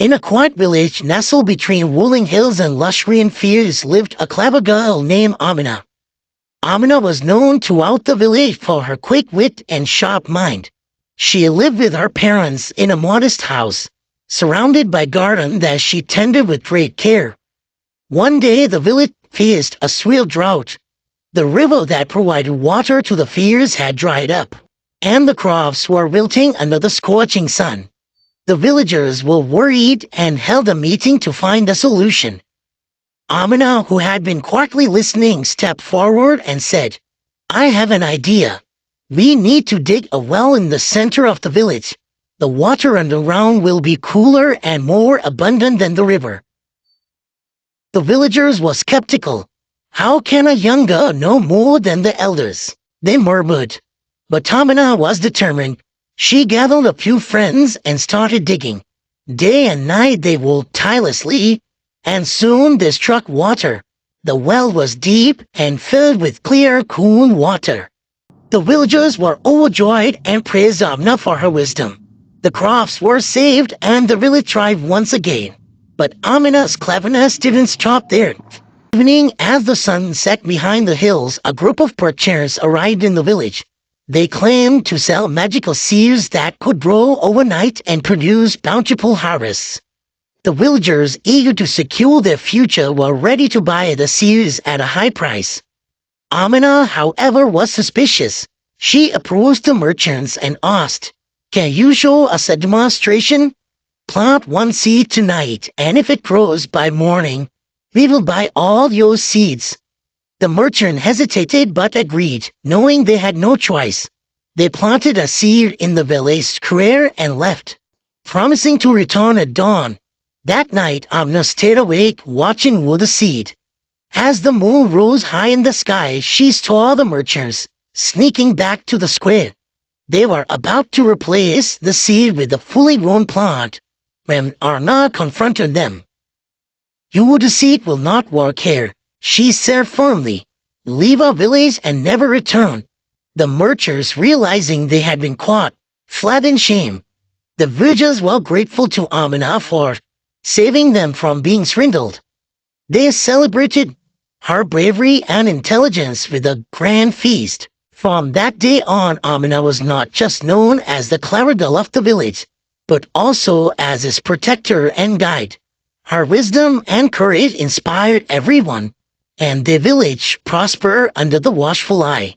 In a quiet village nestled between rolling hills and lush green fields lived a clever girl named Amina. Amina was known throughout the village for her quick wit and sharp mind. She lived with her parents in a modest house, surrounded by gardens that she tended with great care. One day the village faced a severe drought. The river that provided water to the fields had dried up, and the crops were wilting under the scorching sun. The villagers were worried and held a meeting to find a solution. Amina, who had been quietly listening, stepped forward and said, "I have an idea. We need to dig a well in the center of the village. The water underground will be cooler and more abundant than the river." The villagers were skeptical. How can a young girl know more than the elders? They murmured. But Amina was determined. She gathered a few friends and started digging. Day and night they worked tirelessly, and soon they struck water. The well was deep and filled with clear, cool water. The villagers were overjoyed and praised Amina for her wisdom. The crops were saved and the village thrived once again. But Amina's cleverness didn't stop there. Evening, as the sun set behind the hills, a group of merchants arrived in the village. They claimed to sell magical seeds that could grow overnight and produce bountiful harvests. The villagers, eager to secure their future, were ready to buy the seeds at a high price. Amina, however, was suspicious. She approached the merchants and asked, "Can you show us a demonstration? Plant one seed tonight, and if it grows by morning, we will buy all your seeds." The merchant hesitated but agreed, knowing they had no choice. They planted a seed in the village square and left, promising to return at dawn. That night, Amina stayed awake, watching for the seed. As the moon rose high in the sky, she saw the merchants sneaking back to the square. They were about to replace the seed with a fully grown plant when Amina confronted them. "Your deceit will not work here," she said firmly. "Leave our village and never return." The merchants, realizing they had been caught, fled in shame. The villagers were grateful to Amina for saving them from being swindled. They celebrated her bravery and intelligence with a grand feast. From that day on, Amina was not just known as the clever girl of the village, but also as its protector and guide. Her wisdom and courage inspired everyone, and the village prospered under the watchful eye.